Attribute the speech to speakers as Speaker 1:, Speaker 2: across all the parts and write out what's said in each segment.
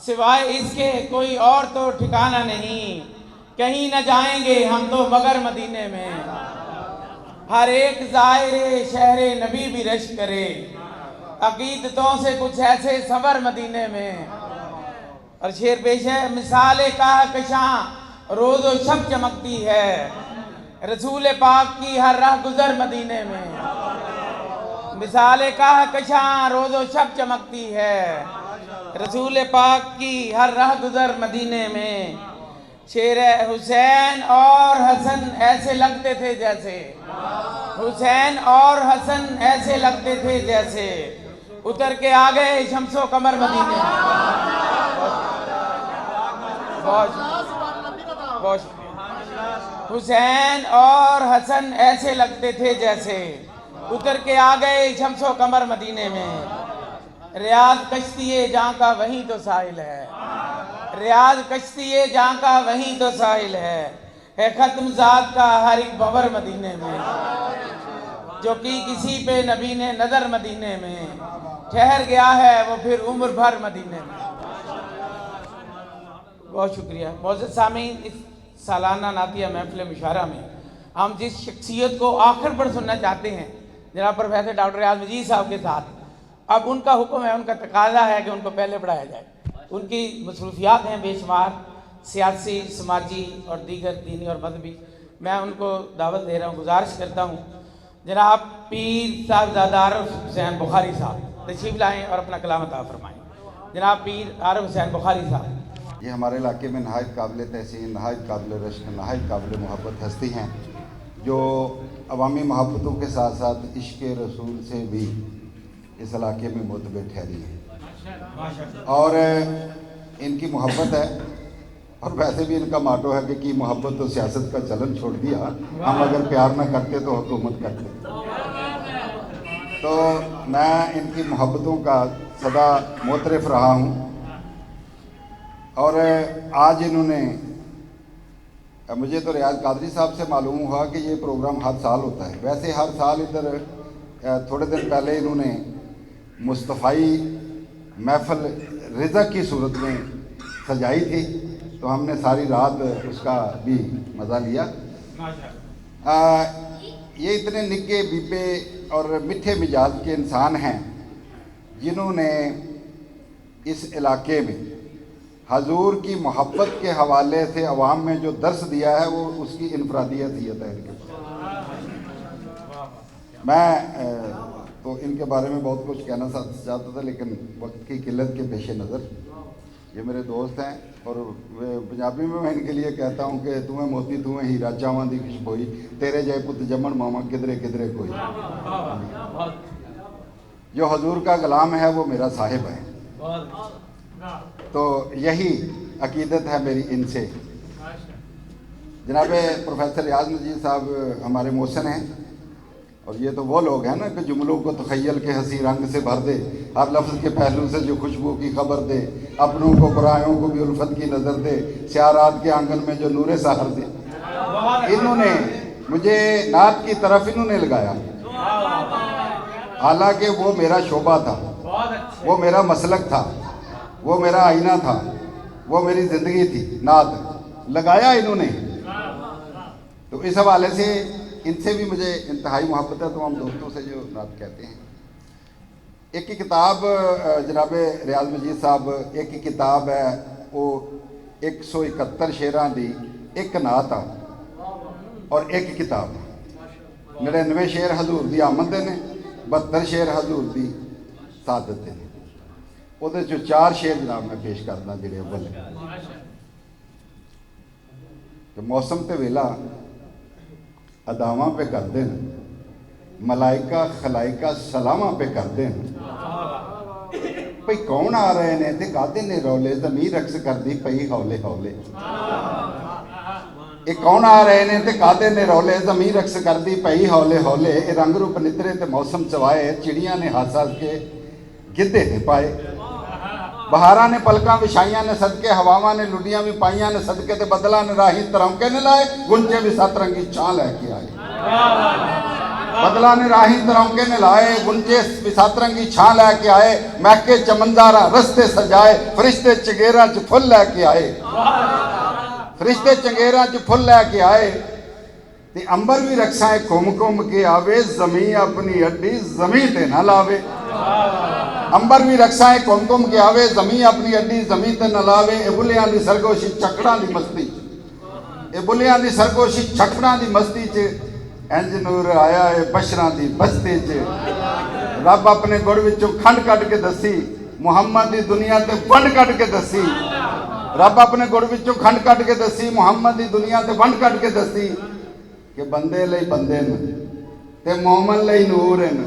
Speaker 1: सिवाय इसके कोई और तो ठिकाना नहीं, कहीं न जाएंगे हम तो मगर मदीने में। हर एक ज़ायरे शहरे नबी भी रश करे, अकीदतों से कुछ ऐसे सबर मदीने में। और शेर पेश है, मिसाल का कशां रोज़ो शब चमकती है, रसूल पाक की हर राह गुजर मदीने में। मिसाल का कशां रोज़ो शब चमकती है, रसूल पाक की हर राह गुजर मदीने में। शेर हुसैन और हसन ऐसे लगते थे जैसे, हुसैन और हसन ऐसे लगते थे जैसे, उतर के आ गए शम्सो कमर मदीने में। बहुत हुसैन और हसन ऐसे लगते थे जैसे, उतर के आ गए शम्सो कमर मदीने में। रियाज कश्ती जहाँ का वहीं तो साहिल है, रियाज कश्ती जहाँ का वहीं तो साहिल है खत्म ज़ात का हर एक बवर मदीने में। जो कि किसी पे नबी ने नज़र मदीने में, ठहर गया है वो फिर उम्र भर मदीने में। बहुत शुक्रिया। मौजूद सामीन, इस सालाना नातिया महफिल मुशारा में हम जिस शख्सियत को आखिर पर सुनना चाहते हैं, जनाब प्रोफेसर डॉक्टर रियाज मजीद साहब के साथ, अब उनका हुक्म है, उनका तकाजा है कि उनको पहले पढ़ाया जाए। उनकी मसरूफियात हैं बेशुमार, सियासी, समाजी और दीगर दीनी और मजहबी। मैं उनको दावत दे रहा हूँ, गुजारिश करता हूँ जनाब पीर साहबजादा आरिफ हुसैन बुखारी साहब तशरीफ़ लाएँ और अपना कलाम अता फरमाएँ। जनाब पीर आरिफ हुसैन बुखारी साहब।
Speaker 2: ये हमारे इलाके में नहायत काबिल तहसीन, नहायत काबिल रश्क, नहायत काबिल मोहब्बत हस्ती हैं, जो अवामी मोहब्बतों के साथ साथ इश्क़ रसूल से भी इस इलाके में मुतबे ठहरी है। और इनकी मोहब्बत है, और वैसे भी इनका माटो है कि मोहब्बत तो सियासत का चलन छोड़ दिया, हम अगर प्यार ना करते तो हुकूमत करते। तो मैं इनकी मोहब्बतों का सदा मोतरफ रहा हूँ। और आज इन्होंने, मुझे तो रियाज कादरी साहब से मालूम हुआ कि ये प्रोग्राम हर साल होता है। वैसे हर साल इधर थोड़े दिन पहले इन्होंने मुस्तफ़ाई महफिल रिज़ा की सूरत में सजाई थी, तो हमने सारी रात उसका भी मज़ा लिया। ये इतने निक्के बीपे और मिठे मिजाज के इंसान हैं जिन्होंने इस इलाके में हजूर की मोहब्बत के हवाले से अवाम में जो दर्स दिया है वो उसकी इनफरादियत ही है इनके पास। मैं तो इनके बारे में बहुत कुछ कहना चाहता था, लेकिन वक्त की किल्लत के पेश नज़र, ये मेरे दोस्त हैं और वे पंजाबी में मैं इनके लिए कहता हूँ कि तुम्हें मोती तुम्हें हीरा चावां दी खुशबोई, तेरे जय पुत जमन मामा किधरे किधरे कोई। जो हजूर का गुलाम है वो मेरा साहिब है, तो यही अकीदत है मेरी इनसे। जनाब प्रोफेसर रियाज मजीद साहब हमारे मोहसिन हैं, और ये तो वो लोग हैं ना कि जुमलों को तखय्यल के हंसी रंग से भर दे, हर लफ्ज़ के पहलू से जो खुशबू की खबर दे, अपनों को परायों को भी उल्फत की नज़र दे, सियारात के आंगन में जो नूरे सहर दे। इन्होंने मुझे नात की तरफ इन्होंने लगाया, हालांकि वो मेरा शोबा था, वो मेरा मसलक था, वो मेरा आईना था, वो मेरी ज़िंदगी थी। नात लगाया इन्होंने, तो इस हवाले से इनसे भी मुझे इंतहाई मोहब्बत है। तो हम दोस्तों से जो नात कहते हैं, एक ही किताब जनाब रियाज मजीद साहब, एक ही किताब है वो 171 शेरां दी एक नात आ, और एक किताब 99 शेर हजूर दी आमद ने, 72 शेर हजूर दी सादत ने। ਉਹਦੇ चो 4 शेर जनाब मैं पेश करना ਜਿਹੜੇ अव्वल कि मौसम ते वेला अदावां पे करते हैं, मलाइका खलाइका सलामा पे करते हैं। भाई कौन आ रहे ने ते गाते ने रौले, ज़मीर रक्स करदी पई हौले हौले। ये कौन आ रहे ने ते गाते ने रौले, ज़मीर रक्स करदी पई हौले हौले। रंग रूप नितरे ते मौसम चवाए, चिड़ियां ने हंस हंस के गिद्धे ने पाए, बहारा ने पलकां विछाइयां ने सदके, हवावां ने लुडियां भी पाइयां ने सदके, ते बदला ने राही तरौके ने लाए, गुंजे भी सतरंगी छां लैके आए। बदला ने राही तरौके ने लाए, गुंजे भी सतरंगी छां लैके आए, महके चमनदारा रस्ते सजाए, फरिश्ते चंगेरां च फुल लैके आए, फरिश्ते चंगेरां च फुल लैके आए। ते अंबर भी रक्षाएं घुम घुम के आवे, जमी अपनी अड्डी जमी ते ना लावे। अंबर भी रक्षाएं घुम घुम के आवे, जमी अपनी अड्डी जमी ते न लावे। ए बुलियां दी सरगोशी चकड़ां दी मस्ती, ए बुलियां दी सरगोशी चकड़ां दी मस्ती च इंज नूर आया है बशरां दी बस्ती च। रब अपने गुड़ विचों खंड कट के दसी, मुहम्मद दी दुनिया ते वंड कट के दसी। रब अपने गुड़ विचों खंड कट के दसी, मुहम्मद दी दुनिया ते वंड कट के दसी कि बंदे लई बंदे न ते मोमन लई नूर न।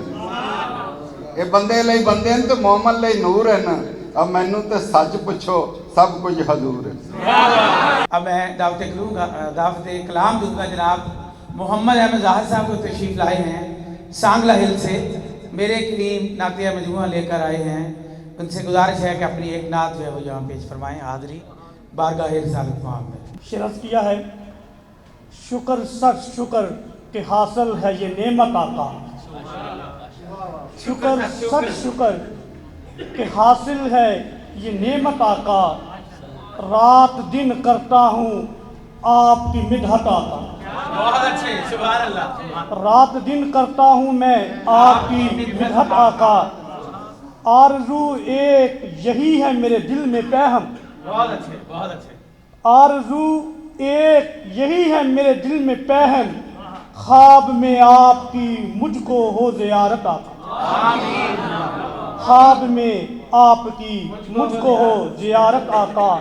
Speaker 2: ये बंदे लई बंदे न ते मोमन लई नूर न। अब मैनू तो सच पूछो, सब कुछ हजूर है।
Speaker 1: अब मैं दावत कलाम दूंगा। जनाब मोहम्मद अहमद ज़ाहिर साहब को तशरीफ़ लाए हैं सांगला हिल से, मेरे करीम नातिया मजमूआ लेकर आए हैं। उनसे गुजारिश है कि अपनी एक नात जो है वो यहाँ पेश फरमाएँ हाज़री बारगाह रिसालत मां में।
Speaker 3: शिरत किया है शुक्र सच शुक्र के हासिल है ये नेमत आका, शुक्र सच शुक्र के हासिल है ये नेमत आका। रात दिन करता हूँ आपकी मिदहत आका,
Speaker 1: बहुत अच्छे, सुभान अल्लाह।
Speaker 3: रात दिन करता हूँ मैं आपकी मिदहत आका। आरज़ू एक यही है मेरे दिल में पैहम,
Speaker 1: बहुत अच्छे, बहुत अच्छे।
Speaker 3: आरज़ू एक यही है मेरे दिल में पहन, ख्वाब में आपकी मुझको हो ज़ियारत आका। ख्वाब में आपकी मुझको हो ज़ियारत आका।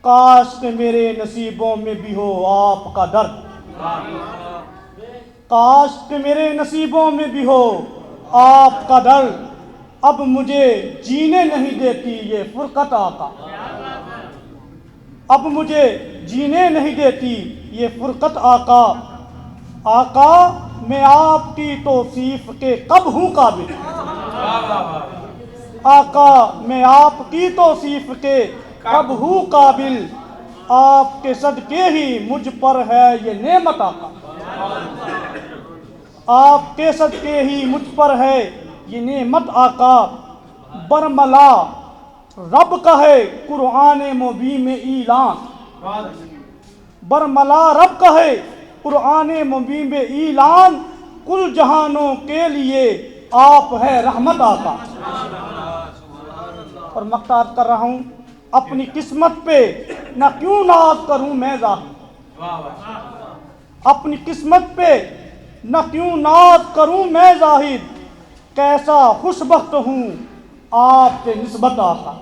Speaker 3: काश के मेरे नसीबों में भी हो आपका दर्द, काश के मेरे नसीबों में भी हो आपका दर्द। अब मुझे जीने नहीं देती ये फुरकत आका, अब मुझे जीने नहीं देती ये फुरकत आका। आका मैं आपकी तौसीफ के कब हूँ काबिल, आका मैं आपकी तौसीफ के कब हूँ काबिल। आपके सदके ही मुझ पर है ये नेमत आका, आपके सदके ही मुझ पर है ये नेमत आका। बरमला रब का है कुरान मुबीन में ईलान, बरमला रब का है कुरान मुबीन में ईलान। कुल जहानों के लिए आप है रहमत आका। और मख्तार कर रहा हूँ अपनी किस्मत पे ना क्यों नाज करूँ मैं ज़ाहिद, अपनी किस्मत पे ना क्यों नाज करूँ मैं ज़ाहिद। कैसा खुशबख्त हूँ आपसे निस्बत आका।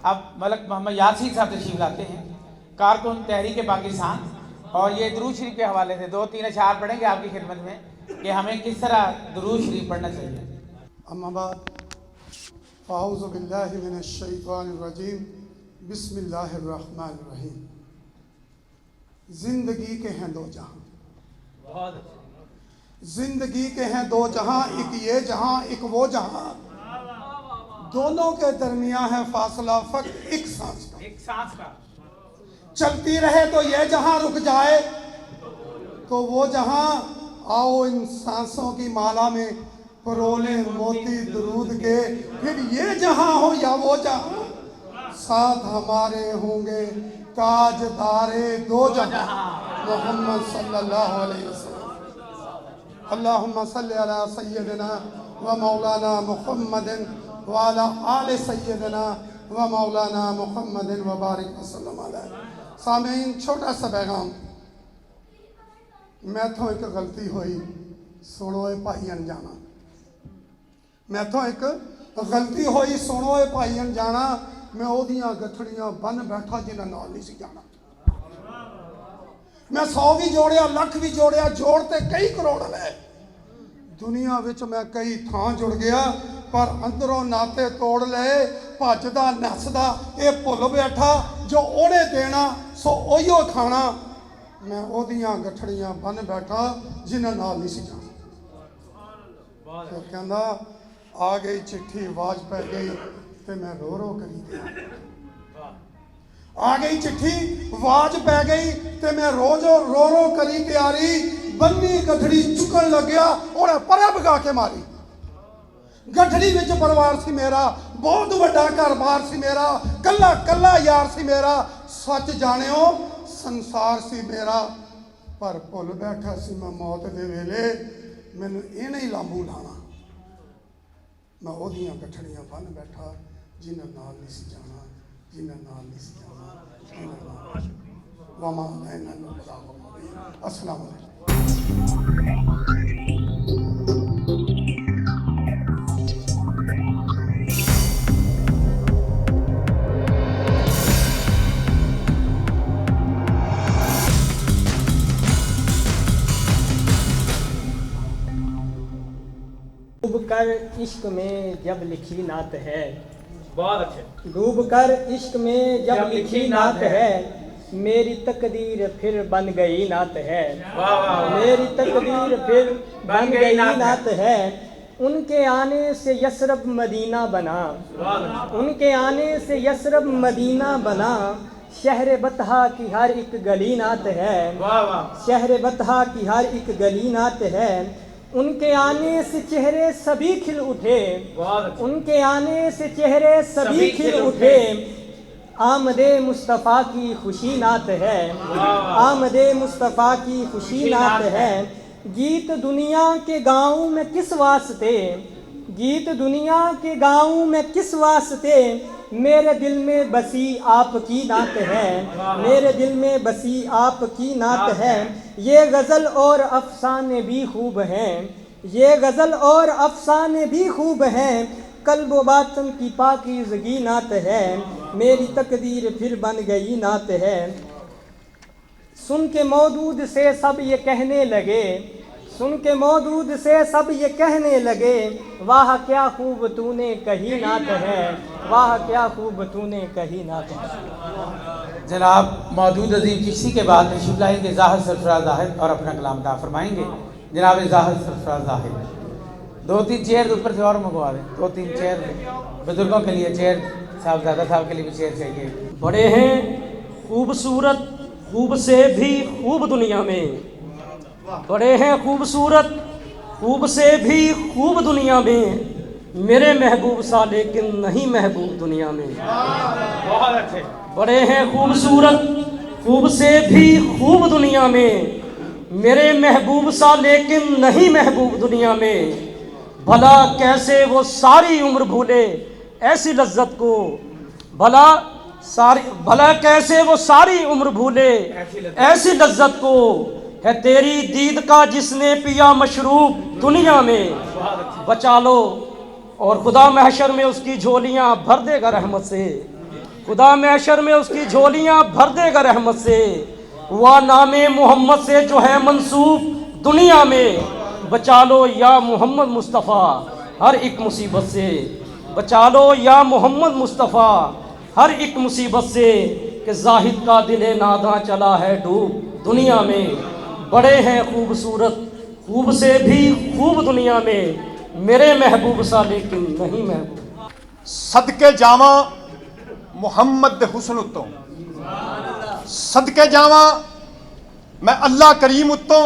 Speaker 1: अब मलक मोहम्मद यासीन साहब तशरीफ लाते हैं, कारकुन तहरीक पाकिस्तान, और ये दुरूद शरीफ के हवाले से 2-3 अशआर पढ़ेंगे आपकी खिदमत में कि हमें किस तरह दुरूद शरीफ पढ़ना चाहिए।
Speaker 4: अम्मा बाद फ़ाऊज़ु बिल्लाहि मिनश शैतानिर रजीम, बिस्मिल्लाहिर्रहमानिर्रहीम। ज़िंदगी के हैं दो जहां, जिंदगी के हैं दो जहां, एक ये जहां एक वो जहां, दोनों के दरमियान है फासला फक्त एक सांस का,
Speaker 1: एक सांस का।
Speaker 4: चलती रहे तो ये जहां रुक जाए तो वो जहां। आओ इन सांसों की माला में परोले मोती दरूद के, फिर ये जहां हो या वो जहां, साथ हमारे होंगे ताजदारे दो जहां मोहम्मद सल्लल्लाहु अलैहि वसल्लम। अल्लाहुम्मा सल्ली अला सय्यदिना व मौलाना मुहम्मदिन व अला आले सय्यदिना व मौलाना मुहम्मदिन व बारिक वसल्लम अलैहि। सामीन, छोटा सा पैगाम, मैथों एक गलती हुई, सुनो भाई अनजाना। मैथों एक गलती हुई, सुनो भाई अनजाना। मैं ओदियां गठड़ियां बन बैठा जिन्हां नाल नहीं सी जाना। मैं 100 भी जोड़िया, लख भी जोड़िया, जोड़ते कई करोड़ ले। दुनिया विच मैं कई थां जुड़ गया, पर अंदरों नाते तोड़ ले। भजदा नसदा ये भुल बैठा, जो ओने देना सो ओहियो खाना। मैं ओदियां गठड़ियां बन बैठा जिन्हां नाल नहीं सी जाना। फिर कहंदा आ गई चिट्ठी आवाज पै गई ते मैं रो रो करी गया। आ गई चिट्ठी आवाज पै गई ते मैं रो रो करी तैयारी। बन्नी गठड़ी चुकन लग्या और परे भगा के मारी। गठड़ी विच परिवार सी मेरा, बहुत बड़ा घर-बार सी मेरा, कल्ला कल्ला यार सी मेरा। सच जानियो संसार सी मेरा, पर भुल बैठा सी मैं मौत दे वेले मैनू इहने ही लांबू लाना। मैं ओदियां गठड़ियां बन बैठा जिन्हां नाल नहीं सी जाना, जिन्हां नाल नहीं सी जाना, जिन्हां नाल वमा लैना नो बलाग। अस्सलाम वालेकुम।
Speaker 5: डूब कर इश्क में जब लिखी नात है,
Speaker 1: बहुत अच्छे।
Speaker 5: डूब कर इश्क में जब लिखी नात है, मेरी तकदीर फिर बन गई नात है।
Speaker 1: वाह वाह।
Speaker 5: मेरी तकदीर फिर बन गई नात है। उनके आने से यसरब मदीना बना, उनके आने से यसरब मदीना बना। शहर बतहा की हर एक गली नात है,
Speaker 1: वाह वाह।
Speaker 5: शहर बतहा की हर एक गली नात है। उनके आने से चेहरे सभी खिल उठे, उनके आने से चेहरे सभी खिल उठे। आमदे मुस्तफ़ा की खुशी नात है, आमदे मुस्तफ़ा की खुशी नात है। गीत दुनिया के गाँव में किस वास्ते, गीत दुनिया के गाँव में किस वास्ते। मेरे दिल में बसी आपकी नात है, मेरे दिल में बसी आपकी नात है। ये गज़ल और अफसाने भी खूब हैं, ये गज़ल और अफसाने भी खूब हैं। कल्ब व बातन की पाकीज़गी नात है, मेरी तकदीर फिर बन गई नात है। सुन के मौजूद से सब ये कहने लगे, सुन के मौजूद से सब ये कहने लगे। वाह क्या खूब तूने कही नात है, वाह क्या खूब तूने कही नात है।
Speaker 1: जनाब मौजूद अजीम चिश्ती के बाद तशरीफ लाएंगे ज़ाहिर सरफराज ज़ाहिद और अपना कलाम अता फरमाएंगे। जनाब ज़ाहिर सरफराज ज़ाहिद 2-3 चेयर ऊपर से और मंगवा दें, 2-3 चेयर बुजुर्गों के लिए चेयर, साहबजादा साहब के लिए भी चेयर चाहिए।
Speaker 6: बड़े हैं खूबसूरत खूब से भी खूब दुनिया में, बड़े हैं खूबसूरत खूब से भी खूब दुनिया में। मेरे महबूब सा लेकिन नहीं महबूब दुनिया में।
Speaker 1: बहुत अच्छे।
Speaker 6: बड़े हैं खूबसूरत खूब से भी खूब दुनिया में। मेरे महबूब सा लेकिन नहीं महबूब दुनिया में। भला कैसे वो सारी उम्र भूले ऐसी लज्जत को, भला कैसे वो सारी उम्र भूले ऐसी लज्जत को। है तेरी दीद का जिसने पिया मशरूब दुनिया में। बचा लो और खुदा महशर में उसकी झोलियां भर देगा रहमत से, खुदा महशर में उसकी झोलियां भर देगा रहमत से। वह नामे मोहम्मद से जो है मंसूब दुनिया में। बचा लो या मोहम्मद मुस्तफ़ा हर एक मुसीबत से, बचा लो या मोहम्मद मुस्तफ़ा हर एक मुसीबत से। कि जाहिद का दिले नादा चला है डूब दुनिया में। बड़े हैं खूबसूरत खूब से भी खूब दुनिया में। मेरे महबूब सा लेकिन नहीं महबूब।
Speaker 7: सदके जावा मुहम्मद दे हुस्न उत्तों, सदके जावा मैं अल्लाह करीम उत्तों।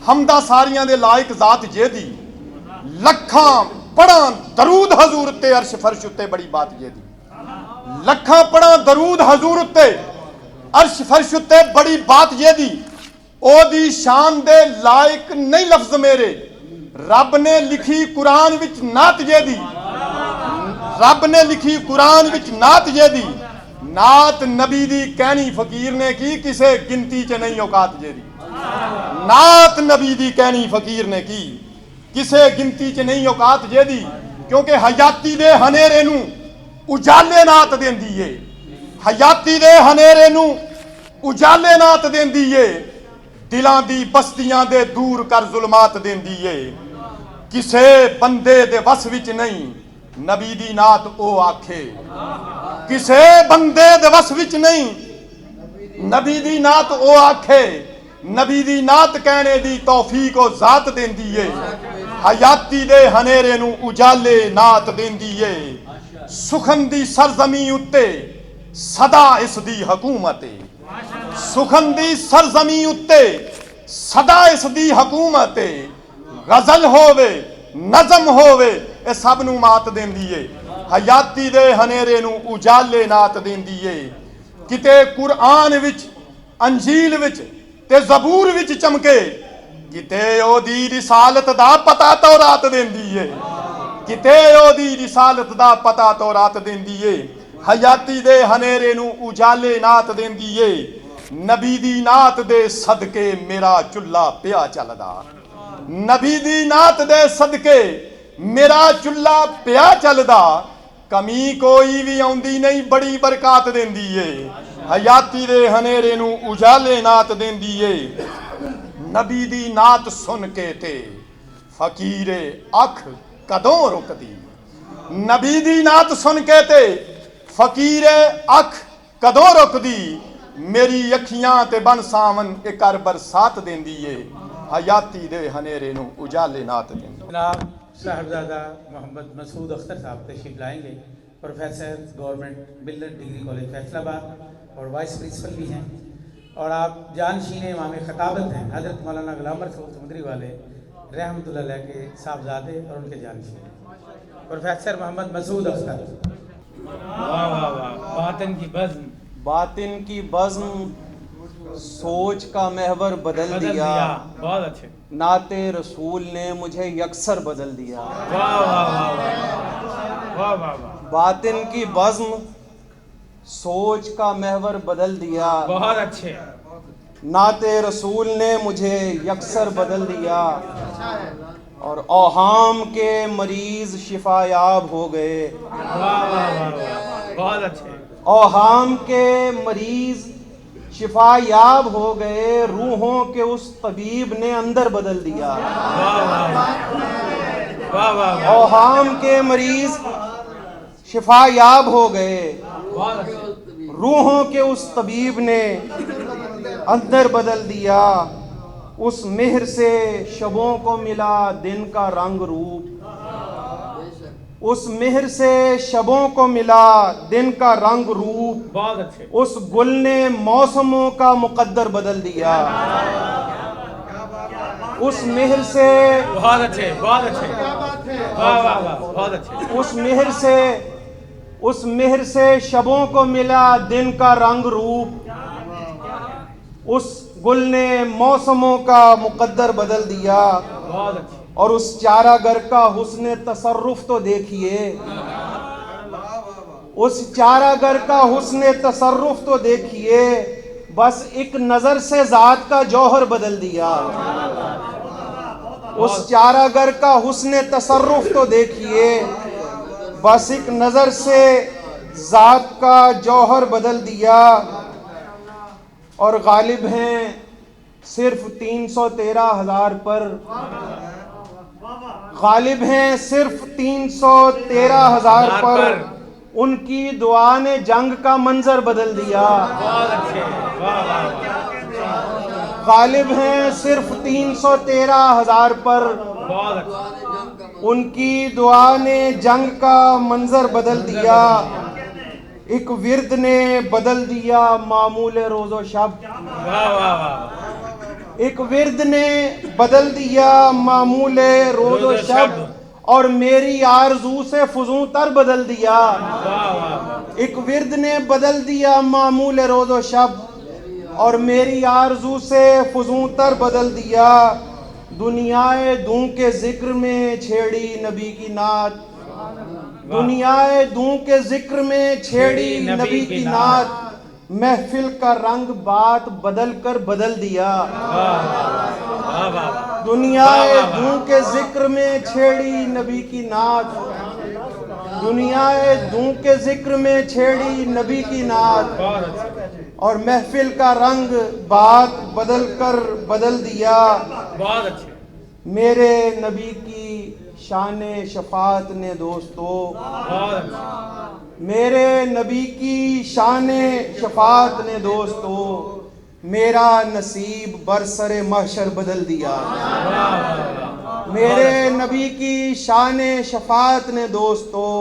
Speaker 7: हमदा सारियां दे लायक जात जे दी। लखां पढ़ा दरूद हजूर उत्ते अर्श फर्श उत्ते बड़ी बात जे दी। लखां पढ़ा दरूद हजूर उत्ते अर्श फर्श उत्ते बड़ी बात जे दी। ओदी शान दे लायक नहीं लफ्ज मेरे। रब ने लिखी कुरान विच नात जे दी, रब ने लिखी कुरान विच नात जे दी। नात नबी दी कहनी फकीर ने की, किसे गिनती च नहीं औकात जे दी। नात नबी दी कहनी फकीर ने की, किसे गिनती च नहीं औकात जे दी। क्योंकि हयाती दे हनेरे नू उजाले नात देंदी है, हयाती दे हनेरे नू उजाले नात देंदी है। दिलां दी बस्तियां दे दूर कर जुल्मात देंदी है। किसे बंदे दे वस विच नहीं नबी दी नात ओ आखे। किसे बंदे दे वस विच नहीं नबी दी नात ओ आखे। नबी दी नात कहने दी तौफीक ओ जात देंदी है। हयाती दे हनेरे नू उजाले नात देंदी है सुखन दी सरजमी उत्ते सदा इस दी हुकूमत है सुखन दी सरजमी उत्ते सदा इस दी हुकूमत है गजल होवे नज़म होवे ए सब नू मात देंदी है हयाती दे हनेरे नू उजाले नात देंदी है किते कुरान विच अंजील विच ते ज़बूर विच चमके किते ओदी रिसालत दा पता तौरात देंदी है किते ओदी रिसालत दा पता तौरात देंदी है हयाती दे हनेरे नू उजाले नात देंदी है नबी दी नात दे सदके मेरा चुल्ला पिया चलदा नबी दी नात दे सदके मेरा चुल्ला पिया चलदा कमी कोई भी आउंदी नहीं बड़ी बरकत देंदी है हयाती दे हनेरे नू उजाले नात देंदी है नबी दी नात सुन के ते फकीरे अख कदों रुकदी नबी दी नात सुन के ते फकीरे अख कदों रुकदी मेरी अखियां ते बन सावन ए कर बरसात देंदी है हयाती दे हनेरे नू उजाले नात देंदी
Speaker 1: जनाब साहबजादा मोहम्मद मसूद अख्तर साहब तशरीफ लाएंगे प्रोफेसर गवर्नमेंट मिलत डिग्री कॉलेज फैसलाबाद और वाइस प्रिंसिपल भी हैं और आप जानशीन इमाम खताबत हैं हज़रत मौलाना गुलाम रसूल समंदरी वाले रहमतुल्लाह अलैह के साहबजादे और उनके जानशीन प्रोफेसर मोहम्मद मसूद अख्तर। वाह वाह वाह बातिन की बज़्म सोच का महवर बदल दिया बहुत अच्छे नाते रसूल ने मुझे यकसर बदल दिया वाह वाह वाह वाह बातिन की बज़्म सोच का महवर बदल दिया बहुत अच्छे नाते रसूल ने मुझे यकसर बदल दिया और औहाम के मरीज शिफायाब हो गए बहुत अच्छे औहाम के मरीज शिफायाब हो गए रूहों के उस तबीब ने अंदर बदल दिया औहाम के मरीज शिफायाब हो गए रूहों के उस तबीब ने अंदर बदल दिया उस मेहर से शबों को मिला दिन का रंग रूप उस मेहर से शबों को मिला दिन का रंग रूप बहुत अच्छे उस गुल ने मौसमों का मुकद्दर बदल दिया उस मेहर से बहुत अच्छे वाह वाह वाह बहुत अच्छे उस मेहर से शबों को मिला दिन का रंग रूप उस गुल ने मौसमों का मुकद्दर बदल दिया बहुत अच्छे और उस चारागर का हुस्न तसर्रुफ तो देखिए उस चारागर का हुस्न तसर्रुफ तो देखिए बस एक नजर से जात का जौहर बदल दिया उस चारागर का हुस्न तसर्रुफ तो देखिए बस एक नजर से जात का जौहर बदल दिया और गालिब हैं सिर्फ 313,000 पर गालिब हैं सिर्फ 313,000 पर उनकी दुआ ने जंग का मंजर बदल दिया गालिब हैं सिर्फ 313,000 पर उनकी दुआ ने जंग का मंजर बदल दिया एक विर्द ने बदल दिया मामूल रोज़ो शब एक विर्द ने बदल दिया मामूल रोज़ो शब और मेरी आरज़ू से फजूं तर बदल दिया एक विर्द ने बदल दिया मामूल रोज़ो शब और मेरी आरज़ू से फजूं तर बदल दिया दुनियाए दूं के जिक्र में छेड़ी नबी की नात दुनियाए दूं के जिक्र में छेड़ी नबी की नात महफिल का रंग बात बदल कर बदल दिया दुनियाए दूं के जिक्र में छेड़ी नबी की नात दुनियाए दूं के जिक्र में छेड़ी नबी की नात और महफिल का रंग बात बदल कर बदल दिया बहुत अच्छे मेरे नबी की शान शफात ने दोस्तों मेरे नबी की शान शफात ने दोस्तों मेरा नसीब बरसरे महशर बदल दिया मेरे नबी की शान शफात ने दोस्तों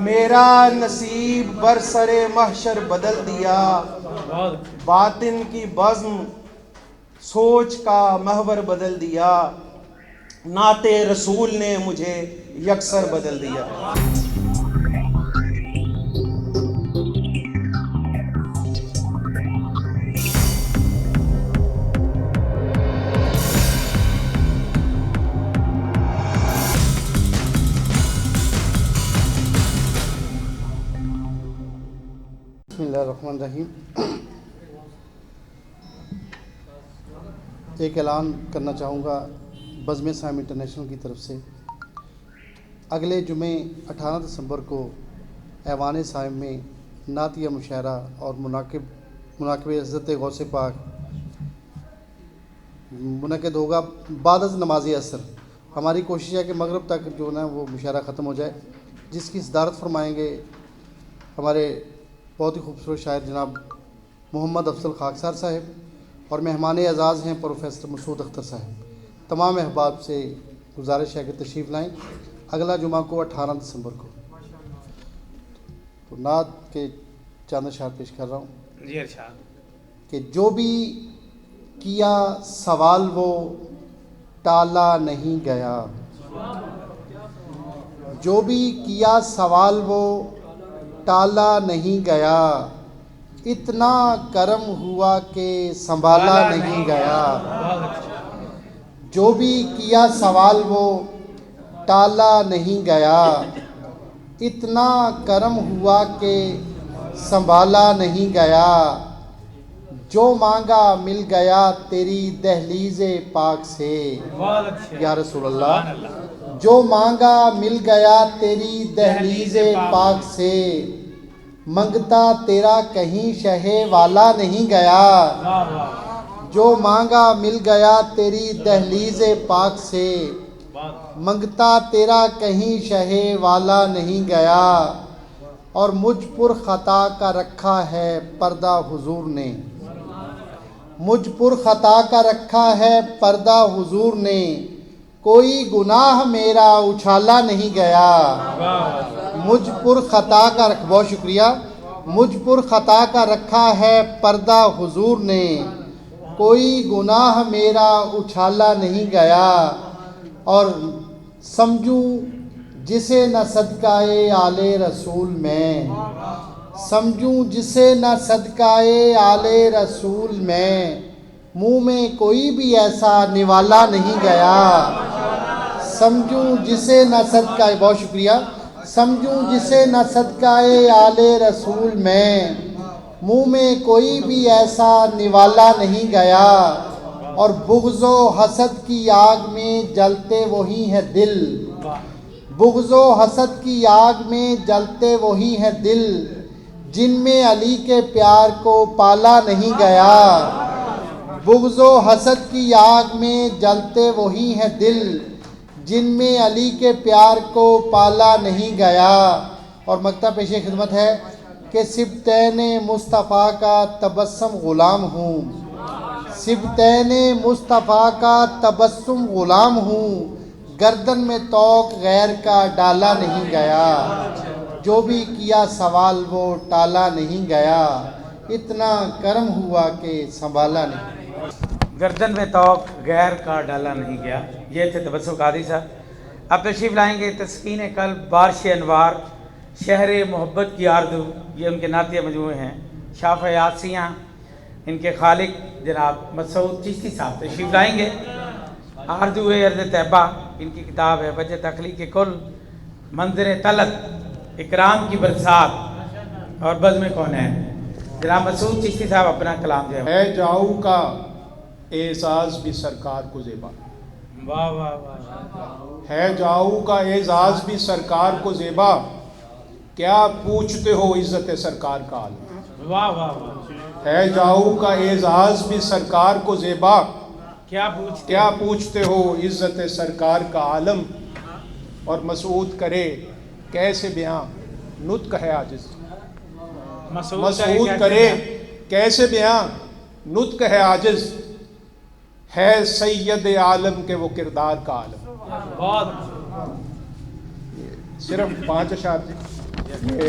Speaker 1: मेरा नसीब बरसरे महशर बदल दिया। बातिन की बज़्म सोच का महवर बदल दिया। नाते रसूल ने मुझे यकसर बदल दिया।
Speaker 8: बिस्मिल्लाहिर्रहमानिर्रहीम। एक ऐलान करना चाहूँगा बज़्म साइम इंटरनेशनल की तरफ से। अगले जुमे 18 दिसंबर को ऐवान साइम में नातिया मुशायरा और मुनाकिब इज़्ज़त गौसे पाक मुनक़िद होगा बाद नमाज़ असर। हमारी कोशिश है कि मगरिब तक जो है वो मुशायरा ख़त्म हो जाए, जिसकी सदारत फरमाएँगे हमारे बहुत ही खूबसूरत शायर जनाब मोहम्मद अफजल खाकसार साहब और मेहमान एजाज़ हैं प्रोफेसर मसूद अख्तर साहब। तमाम अहबाब से गुजारिश है कि तशरीफ़ लाएँ अगला जुमा को 18 दिसंबर को। तो नात के चंद अशआर पेश कर रहा हूँ
Speaker 1: जी अच्छा।
Speaker 8: कि जो भी किया सवाल वो टाला नहीं गया, जो भी किया सवाल वो टाला नहीं गया, इतना करम हुआ कि संभाला नहीं गया। जो भी किया सवाल वो टाला नहीं गया, इतना करम हुआ कि संभाला नहीं गया। जो मांगा मिल गया तेरी दहलीज़े पाक से या रसूल अल्लाह। जो मांगा मिल गया तेरी दहलीज़े पाक से, मंगता तेरा कहीं शहे वाला नहीं गया। जो मांगा मिल गया तेरी दहलीज़े पाक से, मंगता तेरा कहीं शहे वाला नहीं गया। और मुझ पुर ख़ता का रखा है पर्दा हुजूर ने, मुझ पुर ख़ता का रखा है पर्दा हुजूर ने। कोई गुनाह मेरा उछाला नहीं गया। मुझ पुर ख़ता का बहुत शुक्रिया। मुझ पुर ख़ता का रखा है पर्दा हुजूर ने, कोई गुनाह मेरा उछाला नहीं गया। और समझूं जिसे न सदकाए आले रसूल में, समझूं जिसे न सदकाए आले रसूल में, मुँह में कोई भी ऐसा निवाला नहीं गया। समझूं जिसे न सदकाए बहुत शुक्रिया। समझूं जिसे न सदकाए आले रसूल में, मुँह में कोई भी ऐसा निवाला नहीं गया। और बुग़्ज़ो हसद की आग में जलते वही हैं दिल, बुग़्ज़ो हसद की आग में जलते वही हैं दिल, जिनमें अली के प्यार को पाला नहीं गया। बुग़्ज़ो हसद की आग में जलते वही हैं दिल, जिनमें अली के प्यार को पाला नहीं गया। और मक्ता पेशे खिदमत है कि सिब्तैन मुस्तफ़ा का तबस्सुम ग़ुलाम हूँ, सिब्तैन मुस्तफ़ा का तबस्सुम ग़ुलाम हूँ, गर्दन में तौक गैर का डाला नहीं गया। जो भी किया सवाल वो टाला नहीं गया, इतना करम हुआ कि संभाला नहीं।
Speaker 1: गर्दन में तौक गैर का डाला नहीं गया। ये थे तबस्सुम कादरी साहब। अब तशरीफ़ लाएंगे तस्कीन कल्ब बारिश अनवार शहर मोहब्बत की आरज़ू। ये उनके नातिया मजमूए हैं। शाफ़ यासियाँ इनके खालिक जनाब मसूद चिश्ती साहब तशरीफ़ लाएंगे। आरज़ू अर्ज़ तैबा इनकी किताब है। वजह तख्लीक़ कुल मंज़र तलत इकराम की बरसात और बज़्म कौन है। जनाब मसूद चिश्ती साहब अपना कलाम जो
Speaker 7: है जाऊ का एजाज़ भी सरकार को ज़ेबा।
Speaker 1: वाह वाह वाह।
Speaker 7: है जाऊ का एजाज़ भी सरकार को ज़ेबा, क्या पूछते हो इज़्ज़त सरकार का आलम।
Speaker 1: वाह वाह वाह।
Speaker 7: है जाऊ का एजाज़ भी सरकार को ज़ेबा,
Speaker 1: क्या
Speaker 7: पूछते हो इज़्ज़त सरकार का आलम। और मसूद करे कैसे बयां नुत्क है आजिज़, मसूद करे कैसे बयां नुत्क है आजिज़। है सैयद आलम के वो किरदार का आलम। सिर्फ 5 अशार थे। ये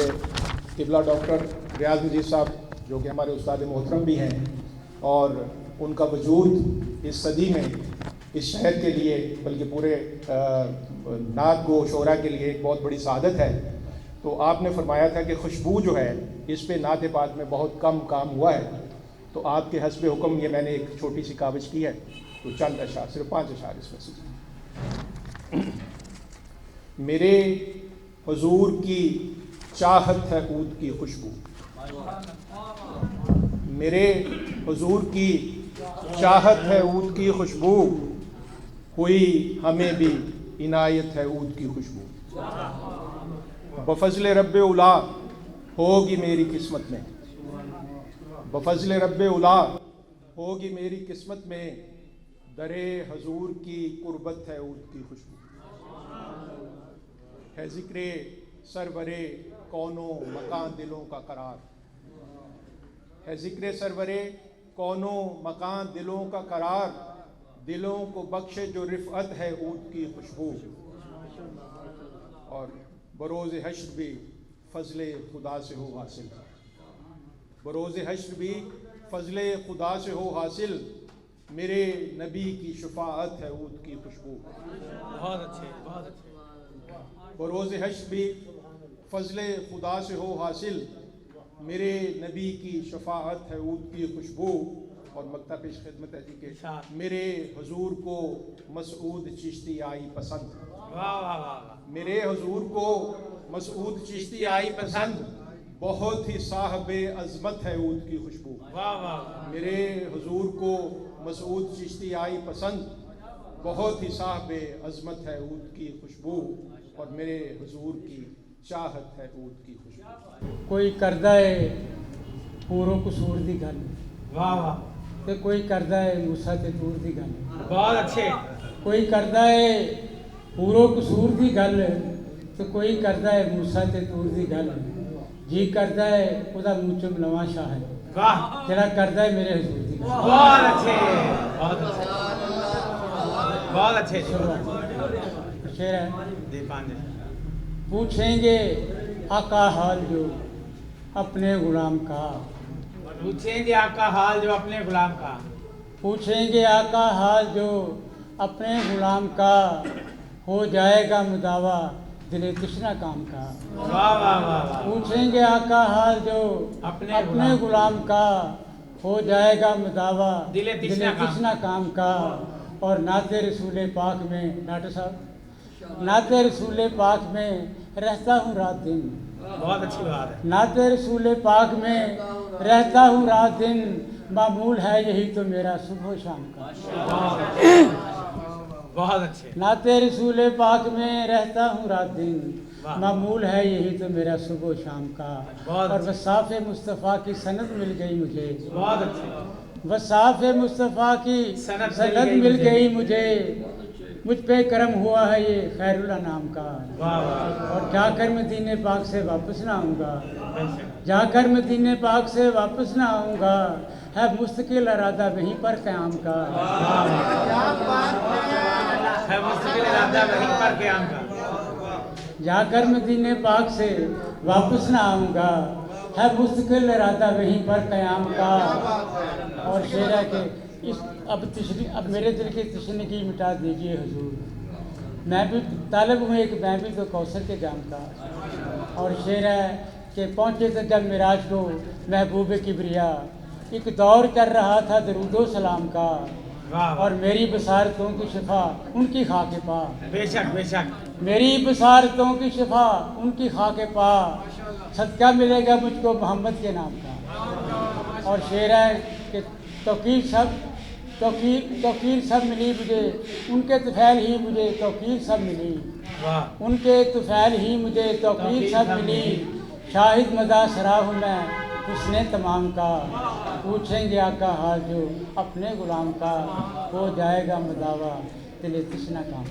Speaker 7: किबला डॉक्टर रियाज मजीद साहब जो कि हमारे उस्ताद मोहतरम भी हैं, और उनका वजूद इस सदी में इस शहर के लिए बल्कि पूरे नात गो शोरा के लिए एक बहुत बड़ी सादत है। तो आपने फरमाया था कि खुशबू जो है इस पे नात पाक में बहुत कम काम हुआ है, तो आपके हस्ब हुक्म ये मैंने एक छोटी सी काविश की है। तो चंद अशार, सिर्फ 5 अशार इसमें से। मेरे हुजूर की चाहत है ऊद की खुशबू, मेरे हुजूर की चाहत है ऊद की खुशबू, हुई हमें भी इनायत है ऊद की खुशबू। बफजल रब्बे उला होगी मेरी किस्मत में, बफजल रब्बे उला होगी मेरी किस्मत में, दरे हजूर की कुर्बत है ऊद की खुशबू। है जिक्रे सरवरे कौनो मकान दिलों का करार, है जिक्रे सरवरे कौनो मकान दिलों का करार, दिलों को बख्शे जो रिफ़अत है ऊद की खुशबू। और बरोज़ हश्र भी फजले खुदा से हो हासिल, बरोज़ हश्र भी फजले खुदा से हो हासिल, मेरे नबी की शफाअत है ऊद की खुशबू।
Speaker 1: बहुत अच्छे, बहुत अच्छे।
Speaker 7: बरोज़ हश्र भी फजले खुदा से हो हासिल, मेरे नबी की शफाअत है ऊद की खुशबू। और मक्ता पेश खिदमत है जी के मेरे हुजूर को मसऊद चिश्ती आई पसंद,
Speaker 1: वाह वाह वाह।
Speaker 7: मेरे हुजूर को मसऊद चिश्ती आई पसंद, बहुत ही साहबे अज़मत है ऊद की खुशबू।
Speaker 1: वाह वाह।
Speaker 7: मेरे हुजूर को मसऊद चिश्ती आई पसंद, बहुत ही साहबे अज़मत है ऊद की खुशबू। और मेरे हुजूर की चाहत है ऊद की खुशबू।
Speaker 3: कोई करदा है पूरो कसूर दी गल,
Speaker 1: वाह वाह।
Speaker 3: ते कोई करदा है मूसा ते तूर दी गल,
Speaker 1: बहुत अच्छे।
Speaker 3: कोई करदा है पूरो कसूर दी गल, ते कोई करदा है मूसा ते तूर दी गल। जी करदा है ओदा मूंह चुम लवां शाह है,
Speaker 1: वाह।
Speaker 3: जेड़ा करदा है मेरे हुजूर दी गल।
Speaker 1: बहुत अच्छे, बहुत अच्छे, बहुत अच्छे।
Speaker 3: शेर है,
Speaker 1: दीपांजलि।
Speaker 3: पूछेंगे आका हाल जो अपने गुलाम का,
Speaker 1: पूछेंगे आपका हाल जो अपने गुलाम का,
Speaker 3: पूछेंगे आका हाल जो अपने गुलाम का, हो जाएगा मुदावा दिले तृष्णा काम का।
Speaker 1: वाह वाह वाह।
Speaker 3: पूछेंगे आका हाल जो अपने गुलाम का, हो जाएगा मुदावा
Speaker 1: दिले तृष्णा
Speaker 3: काम का। और नाते रसूले पाक में डॉक्टर साहब, नाते रसूले पाक में रहता हूँ रात दिन,
Speaker 1: बहुत अच्छी बात है।
Speaker 3: नाते रसूले पाक में रहता हूँ रात दिन, मामूल है यही तो मेरा सुबह शाम का।
Speaker 1: बहुत अच्छे।
Speaker 3: नाते रसूले पाक में रहता हूँ रात दिन, मामूल है यही तो मेरा सुबह शाम का। और वसाफ़ मुस्तफ़ा की सनद मिल गई मुझे,
Speaker 1: बहुत अच्छे।
Speaker 3: वसाफ़ मुस्तफ़ा की सनद मिल गई मुझे, मुझ पे करम हुआ है ये खैरुल्ला नाम का। और जाकर मदीने पाक से वापस ना आऊँगा, जाकर मदीने पाक से वापस ना आऊँगा, है मुस्तकिल इरादा वहीं पर क़याम का।
Speaker 1: है मुस्तकिल इरादा वहीं पर क़याम का।
Speaker 3: जाकर मदीने पाक से वापस ना आऊँगा, है मुस्तकिल इरादा वहीं पर क़याम का। और शेर है कि इस अब मेरे दिल की तशन्नी मिटा दीजिए हुजूर, मैं भी तालिब हूँ एक, मैं भी तो कौसर के जाम का। और शेर है कि पहुँचे तो जब मिराज को महबूब किबरिया, एक दौर कर रहा था दरूदो सलाम का। और मेरी बसारतों की शिफा उनकी खाके पा,
Speaker 1: बेशक बेशक।
Speaker 3: मेरी बसारतों की शिफा उनकी खाके पा, सदका मिलेगा मुझको मोहम्मद के नाम का। और शेर है कि तौकीर सब मिली मुझे, उनके तुफैल ही मुझे तौकीर सब मिली, उनके तुफैल ही मुझे तौकीर सब मिली। शाहिद मदा सरा हूँ मैं उसने तमाम का, पूछेंगे आका हाल जो अपने गुलाम का, हो जाएगा मदावा दिले तृष्णा काम।